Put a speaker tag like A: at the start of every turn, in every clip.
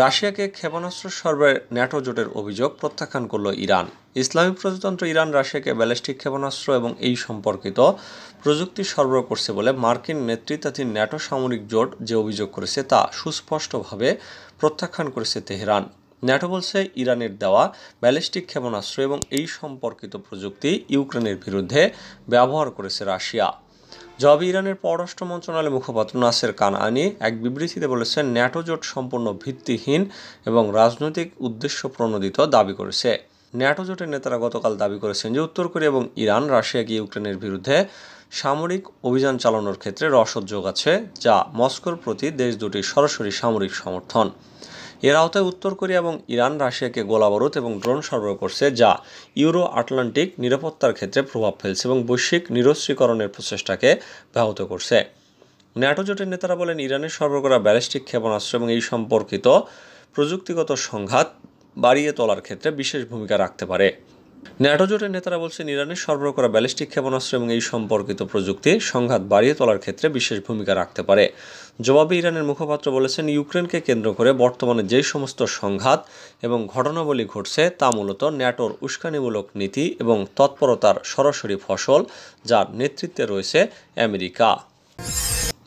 A: রাশিয়াকে ক্ষেপণাস্ত্র সরবরাহে ন্যাটো জোটের অভিযোগ প্রত্যাখ্যান করল ইরান। ইসলামী প্রজাতন্ত্র ইরান রাশিয়াকে ব্যালিস্টিক ক্ষেপণাস্ত্র এবং এই সম্পর্কিত প্রযুক্তি সরবরাহ করছে বলে মার্কিন নেতৃত্বাধীন ন্যাটো সামরিক জোট যে অভিযোগ করেছে তা সুস্পষ্টভাবে প্রত্যাখ্যান করেছে তেহরান। ন্যাটো বলছে ইরানের দেওয়া ব্যালিস্টিক ক্ষেপণাস্ত্র এবং এই সম্পর্কিত প্রযুক্তি ইউক্রেনের বিরুদ্ধে ব্যবহার করেছে রাশিয়া। জবাবে ইরানের পররাষ্ট্র মন্ত্রণালয়ের মুখপাত্র নাসের কানআনি এক বিবৃতিতে বলেছেন, ন্যাটো জোট সম্পূর্ণ ভিত্তিহীন এবং রাজনৈতিক উদ্দেশ্য প্রণোদিত দাবি করেছে। ন্যাটো জোটের নেতারা গতকাল দাবি করেছেন যে উত্তর কোরিয়া এবং ইরান রাশিয়াকে ইউক্রেনের বিরুদ্ধে সামরিক অভিযান চালানোর ক্ষেত্রে রসদ যোগাচ্ছে, যা মস্কোর প্রতি দেশ দুটির সরাসরি সামরিক সমর্থন। এর আওতায় উত্তর কোরিয়া এবং ইরান রাশিয়াকে গোলাবারুদ এবং ড্রোন সরবরাহ করছে, যা ইউরো আটলান্টিক নিরাপত্তার ক্ষেত্রে প্রভাব ফেলছে এবং বৈশ্বিক নিরস্ত্রীকরণের প্রচেষ্টাকে ব্যাহত করছে। ন্যাটো জোটের নেতারা বলেন, ইরানের সরবরাহ করা ব্যালিস্টিক ক্ষেপণাস্ত্র এবং এই সম্পর্কিত প্রযুক্তিগত সংঘাত বাড়িয়ে তোলার ক্ষেত্রে বিশেষ ভূমিকা রাখতে পারে। ন্যাটো জোটের নেতারা বলছেন, ইরানের সরবরাহ করা ব্যালিস্টিক ক্ষেপণাস্ত্র এবং এই সম্পর্কিত প্রযুক্তি সংঘাত বাড়িয়ে তোলার ক্ষেত্রে বিশেষ ভূমিকা রাখতে পারে। জবাবে ইরানের মুখপাত্র বলেছেন, ইউক্রেনকে কেন্দ্র করে বর্তমানে যেই সমস্ত সংঘাত এবং ঘটনাবলী ঘটছে তা মূলত ন্যাটোর উস্কানিমূলক নীতি এবং তৎপরতার সরাসরি ফসল, যার নেতৃত্বে রয়েছে আমেরিকা।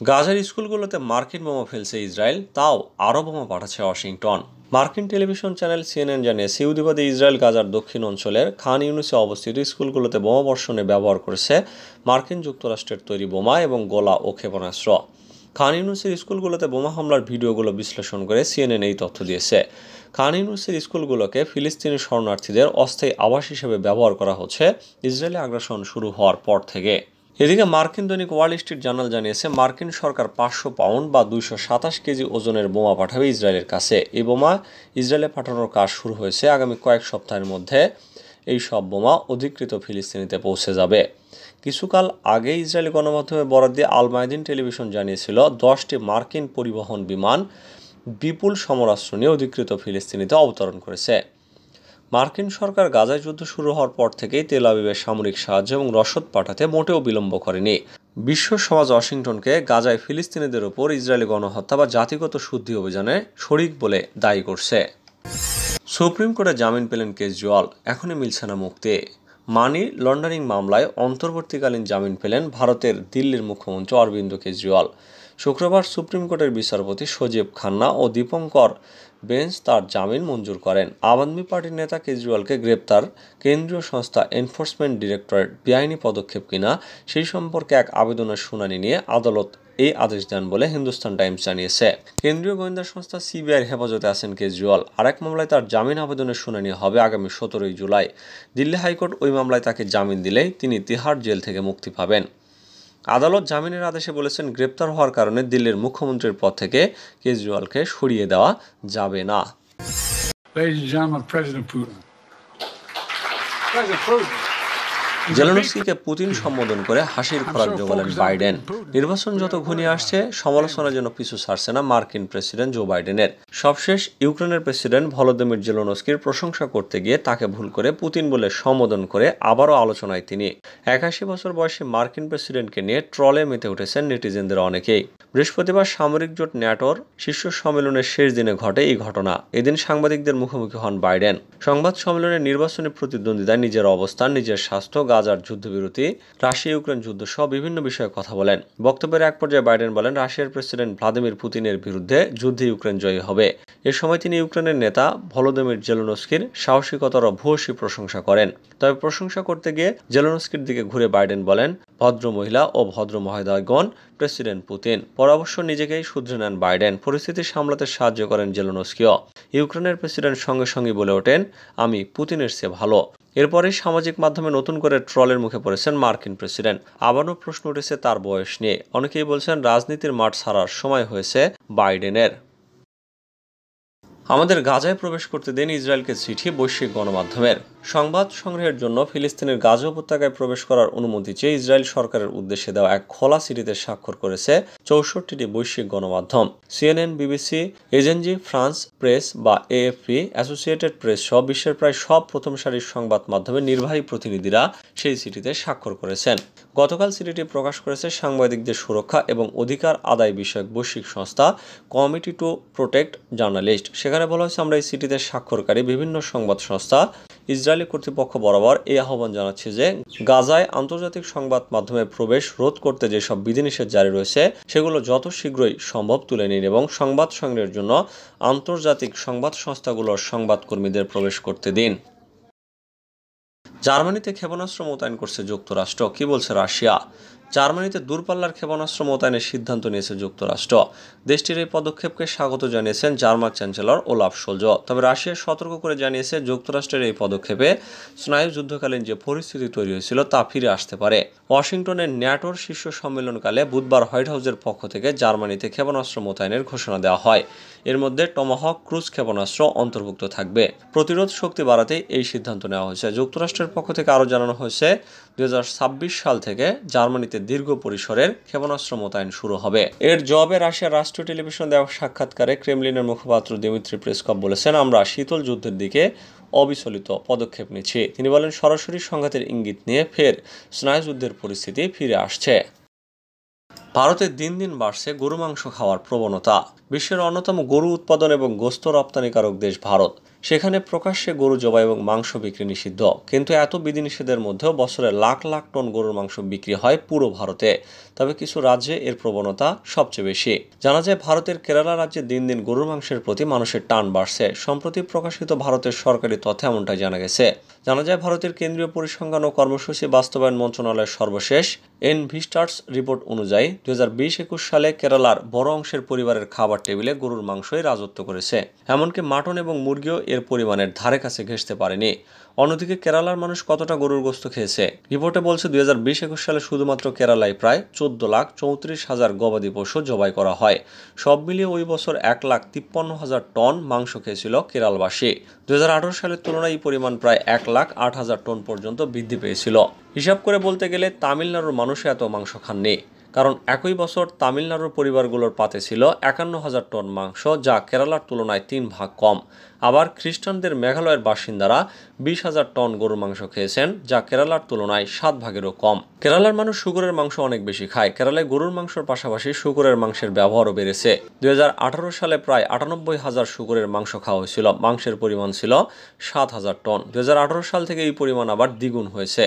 A: গাজার স্কুলগুলোতে মার্কিন বোমা ফেলছে ইসরায়েল, তাও আরও বোমা পাঠাচ্ছে ওয়াশিংটন। মার্কিন টেলিভিশন চ্যানেল সিএনএন জানিয়েছে, ইহুদিবাদী ইসরায়েল গাজার দক্ষিণ অঞ্চলের খান ইউনিসে অবস্থিত স্কুলগুলোতে বোমা বর্ষণে ব্যবহার করেছে মার্কিন যুক্তরাষ্ট্রের তৈরি বোমা এবং গোলা ও ক্ষেপণাস্ত্র। খান ইউনিসের স্কুলগুলোতে বোমা হামলার ভিডিওগুলো বিশ্লেষণ করে সিএনএন এই তথ্য দিয়েছে। খান ইউনিসের স্কুলগুলোকে ফিলিস্তিনি শরণার্থীদের অস্থায়ী আবাস হিসেবে ব্যবহার করা হচ্ছে ইসরায়েলি আগ্রাসন শুরু হওয়ার পর থেকে। এদিকে মার্কিন দৈনিক ওয়াল স্ট্রিট জার্নাল জানিয়েছে, মার্কিন সরকার 500 পাউন্ড বা 227 কেজি ওজনের বোমা পাঠাবে ইসরায়েলের কাছে। এই বোমা ইসরায়েলে পাঠানোর কাজ শুরু হয়েছে। আগামী কয়েক সপ্তাহের মধ্যে এই সব বোমা অধিকৃত ফিলিস্তিনিতে পৌঁছে যাবে। কিছুকাল আগে ইসরায়েলি গণমাধ্যমে বরাত দিয়ে আল মায়াদিন টেলিভিশন জানিয়েছিল, 10টি মার্কিন পরিবহন বিমান বিপুল সমরাস্ত্র নিয়ে অধিকৃত ফিলিস্তিনিতে অবতরণ করেছে। মার্কিন সরকার গাজায় যুদ্ধ শুরু হওয়ার পর থেকেই তেল আবিবের সামরিক সাহায্য এবং রসদ পাঠাতে মোটেও বিলম্ব করেনি। বিশ্ব সমাজ ওয়াশিংটনকে গাজায় ফিলিস্তিনিদের ওপর ইসরায়েলি গণহত্যা বা জাতিগত শুদ্ধি অভিযানে শরিক বলে দায়ী করছে। সুপ্রিম কোর্টে জামিন পেলেন কেজরিওয়াল, এখনই মিলছে না মুক্তি। মানি লন্ডারিং মামলায় অন্তর্বর্তীকালীন জামিন পেলেন ভারতের দিল্লির মুখ্যমন্ত্রী অরবিন্দ কেজরিওয়াল। শুক্রবার সুপ্রিম কোর্টের বিচারপতি সজীব খান্না ও দীপঙ্কর বেঞ্চ তার জামিন মঞ্জুর করেন। আম আদমি পার্টির নেতা কেজরিওয়ালকে গ্রেপ্তার কেন্দ্রীয় সংস্থা এনফোর্সমেন্ট ডিরেক্টরেট বেআইনি পদক্ষেপ কিনা সেই সম্পর্কে এক আবেদনের শুনানি নিয়ে আদালত এই আদেশ দেন বলে হিন্দুস্তান টাইমস জানিয়েছে। কেন্দ্রীয় গোয়েন্দা সংস্থা সিবিআইয়ের হেফাজতে আছেন কেজরিওয়াল। আরেক মামলায় তার জামিন আবেদনের শুনানি হবে আগামী 17 জুলাই। দিল্লি হাইকোর্ট ওই মামলায় তাকে জামিন দিলেই তিনি তিহাড় জেল থেকে মুক্তি পাবেন। আদালত জামিনের আদেশে বলেছেন, গ্রেপ্তার হওয়ার কারণে দিল্লির মুখ্যমন্ত্রীর পদ থেকে কেজরিওয়ালকে সরিয়ে দেওয়া যাবে না। জেলেনস্কিকে পুতিন সম্বোধন করে হাসির খোরাক জোগালেন বাইডেন। নির্বাচন যত ঘনিয়ে আসছে, সমালোচনা যেন পিছু ছাড়ছে না মার্কিন প্রেসিডেন্ট জো বাইডেনের। সবশেষ ইউক্রেনের প্রেসিডেন্ট ভলোদিমির জেলেনস্কির প্রশংসা করতে গিয়ে তাকে ভুল করে পুতিন বলে সম্বোধন করে আবারও আলোচনায় তিনি। 81 বছর বয়সী মার্কিন প্রেসিডেন্টকে নিয়ে ট্রলে মেতে উঠেছেন নেটিজেনদের অনেকেই। বৃহস্পতিবার সামরিক জোট ন্যাটোর শীর্ষ সম্মেলনের শেষ দিনে ঘটে এই ঘটনা। এদিন সাংবাদিকদের মুখোমুখি হন বাইডেন। সংবাদ সম্মেলনে নির্বাচনী প্রতিদ্বন্দ্বিতায় নিজের অবস্থান, নিজের স্বাস্থ্য, গাজার যুদ্ধবিরতি, রাশিয়া ইউক্রেন যুদ্ধ সহ বিভিন্ন বিষয়ে কথা বলেন। বক্তব্যের এক পর্যায়ে বাইডেন বলেন, রাশিয়ার প্রেসিডেন্ট ভ্লাদিমির পুতিনের বিরুদ্ধে যুদ্ধে ইউক্রেন জয়ী হবে। এ সময় তিনি ইউক্রেনের নেতা ভলোদিমির জেলেনস্কির সাহসিকতার ও ভূয়সী প্রশংসা করেন। তবে প্রশংসা করতে গিয়ে জেলেনস্কির দিকে ঘুরে বাইডেন বলেন, ভদ্র মহিলা ও ভদ্র মহোদয়গণ, প্রেসিডেন্ট পুতিন। পরে অবশ্য নিজেকেই শুধরে নেন বাইডেন। পরিস্থিতি সামলাতে সাহায্য করেন জেলেনস্কিও। ইউক্রেনের প্রেসিডেন্ট সঙ্গে সঙ্গে বলে ওঠেন, আমি পুতিনের চেয়ে ভালো। এরপরে সামাজিক মাধ্যমে নতুন করে ট্রলের মুখে পড়েছেন মার্কিন প্রেসিডেন্ট। আবারও প্রশ্ন উঠেছে তার বয়স নিয়ে। অনেকেই বলছেন রাজনীতির মাঠ ছাড়ার সময় হয়েছে বাইডেনের। আমাদের গাজায় প্রবেশ করতে দিন, ইসরায়েলকে চিঠি বৈশ্বিক গণমাধ্যমের। সংবাদ সংগ্রহের জন্য ফিলিস্তিনের গাজা উপত্যকায় প্রবেশ করার অনুমতি চেয়ে ইসরায়েল সরকারের উদ্দেশ্যে দেওয়া এক খোলা চিঠিতে স্বাক্ষর করেছে 64টি বৈশ্বিক গণমাধ্যম। CNN, BBC, agency France press বা এএফপি, অ্যাসোসিয়েটেড প্রেস সহ বিশ্বের প্রায় সব প্রথম সারির সংবাদ মাধ্যমের নির্বাহী প্রতিনিধিরা সেই চিঠিতে স্বাক্ষর করেছেন। গতকাল চিঠিটি প্রকাশ করেছে সাংবাদিকদের সুরক্ষা এবং অধিকার আদায় বিষয়ক বৈশ্বিক সংস্থা কমিটি টু প্রোটেক্ট জার্নালিস্ট। সেখানে সেখানে বলা হয়েছে, আমরা এই চিঠিতে স্বাক্ষরকারী বিভিন্ন সংবাদ সংস্থা ইসরায়েলি কর্তৃপক্ষ বরাবর এই আহ্বান জানাচ্ছি যে গাজায় আন্তর্জাতিক সংবাদ মাধ্যমের প্রবেশ রোধ করতে যেসব বিধিনিষেধ জারি রয়েছে সেগুলো যত শীঘ্রই সম্ভব তুলে নিন এবং সংবাদ সংগ্রহের জন্য আন্তর্জাতিক সংবাদ সংস্থাগুলোর সংবাদকর্মীদের প্রবেশ করতে দিন। জার্মানিতে ক্ষেপণাস্ত্র মোতায়েন করছে যুক্তরাষ্ট্র। কি বলছে রাশিয়া? জার্মানিতে দূরপাল্লার ক্ষেপণাস্ত্র মোতায়েনের সিদ্ধান্ত নিয়েছে যুক্তরাষ্ট্র। দেশটির এই পদক্ষেপকে স্বাগত জানিয়েছেন জার্মান চ্যান্সেলর ওলাফ শোলজ। তবে রাশিয়া সতর্ক করে জানিয়েছে যুক্তরাষ্ট্রের এই পদক্ষেপে স্নায়ু যুদ্ধকালীন যে পরিস্থিতি তৈরি হয়েছিল তা ফিরে আসতে পারে। ওয়াশিংটনের ন্যাটোর শীর্ষ সম্মেলনকালে বুধবার হোয়াইট হাউসের পক্ষ থেকে জার্মানিতে ক্ষেপণাস্ত্র মোতায়েনের ঘোষণা দেওয়া হয়। এর মধ্যে টমাহক ক্রুজ ক্ষেপণাস্ত্র অন্তর্ভুক্ত থাকবে। প্রতিরোধ শক্তি বাড়াতেই এই সিদ্ধান্ত নেওয়া হয়েছে। যুক্তরাষ্ট্রের পক্ষ থেকে আরও জানানো হয়েছে, 2026 সাল থেকে জার্মানিতে দীর্ঘ পরিসরের ক্ষেপণাস্ত্র মোতায়েন শুরু হবে। এর জবাবে রাশিয়ার রাষ্ট্রীয় টেলিভিশন দেওয়া সাক্ষাৎকারে ক্রেমলিনের মুখপাত্র দিমিত্রি পেসকভ বলেছেন, আমরা শীতল যুদ্ধের দিকে অবিচলিত পদক্ষেপ নিচ্ছি। তিনি বলেন, সরাসরি সংঘাতের ইঙ্গিত নিয়ে ফের স্নায়ুযুদ্ধের পরিস্থিতি ফিরে আসছে। ভারতে দিন দিন বাড়ছে গরু মাংস খাওয়ার প্রবণতা। বিশ্বের অন্যতম গরু উৎপাদন এবং গোস্ত রপ্তানিকারক দেশ ভারত। সেখানে প্রকাশ্যে গরু জবাই এবং মাংস বিক্রি নিষিদ্ধ। কিন্তু এত বিধিনিষেধের মধ্যেও বছরে লাখ লাখ টন গরুর মাংস বিক্রি হয় পুরো ভারতে। তবে কিছু রাজ্যে এর প্রবণতা সবচেয়ে বেশি। জানা যায়, ভারতের কেরালা রাজ্যে দিন দিন গরুর মাংসের প্রতি মানুষের টান বাড়ছে। সম্প্রতি প্রকাশিত ভারতের সরকারি তথ্যে এমনটাই জানা গেছে। জানা যায়, ভারতের কেন্দ্রীয় পরিসংখ্যান ও কর্মসূচি বাস্তবায়ন মন্ত্রণালয়ের সর্বশেষ এনভিস্টার্স রিপোর্ট অনুযায়ী 2020-21 সালে কেরালার বড় অংশের পরিবারের খাবার টেবিলে গরুর মাংসই রাজত্ব করেছে। এমনকি মাটন এবং মুরগিও এর পরিমাণের ধারে কাছে ঘেঁষতে পারেনি। অন্যদিকে কেরালার মানুষ কতটা গরুর গোস্ত খেয়েছে? রিপোর্টে বলছে, 2020-21 সালে শুধুমাত্র কেরালায় প্রায় 14,34,000 গবাদি পশু জবাই করা হয়। সব মিলিয়ে ওই বছর 1,53,000 টন মাংস খেয়েছিল কেরালবাসী। 2018 সালের তুলনায় এই পরিমাণ প্রায় 1,08,000 টন পর্যন্ত বৃদ্ধি পেয়েছিল। হিসাব করে বলতে গেলে তামিলনাড়ুর মানুষও এত মাংস খাননি। কারণ একই বছর তামিলনাড়ুর পরিবারগুলোর পাতে ছিল 51,000 টন মাংস, যা কেরালার তুলনায় 3 ভাগ কম। আবার খ্রিস্টানদের মেঘালয়ের বাসিন্দারা 20,000 টন গরুর মাংস খেয়েছেন, যা কেরালার তুলনায় 7 ভাগেরও কম। কেরালার মানুষ শুকুরের মাংস অনেক বেশি খায়। কেরালায় গরুর মাংসের পাশাপাশি শুকুরের মাংসের ব্যবহারও বেড়েছে। 2018 সালে প্রায় 98,000 শুকুরের মাংস খাওয়া হয়েছিল। মাংসের পরিমাণ ছিল 7,000 টন। 2018 সাল থেকে এই পরিমাণ আবার দ্বিগুণ হয়েছে।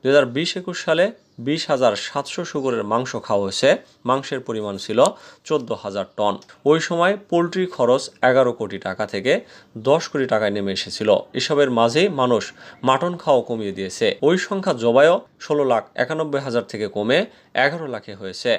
A: 2020-21 সালে 20,700 শুকুরের মাংস খাওয়া হয়েছে। মাংসের পরিমাণ ছিল 14,000 টন। ওই সময় পোলট্রি খরচ 11 কোটি টাকা থেকে 10 কোটি টাকায় নেমে এসেছিল। এসবের মাঝেই মানুষ মাটন খাওয়া কমিয়ে দিয়েছে। ওই সংখ্যা জবাইও 16,91,000 থেকে কমে 11 লাখে হয়েছে।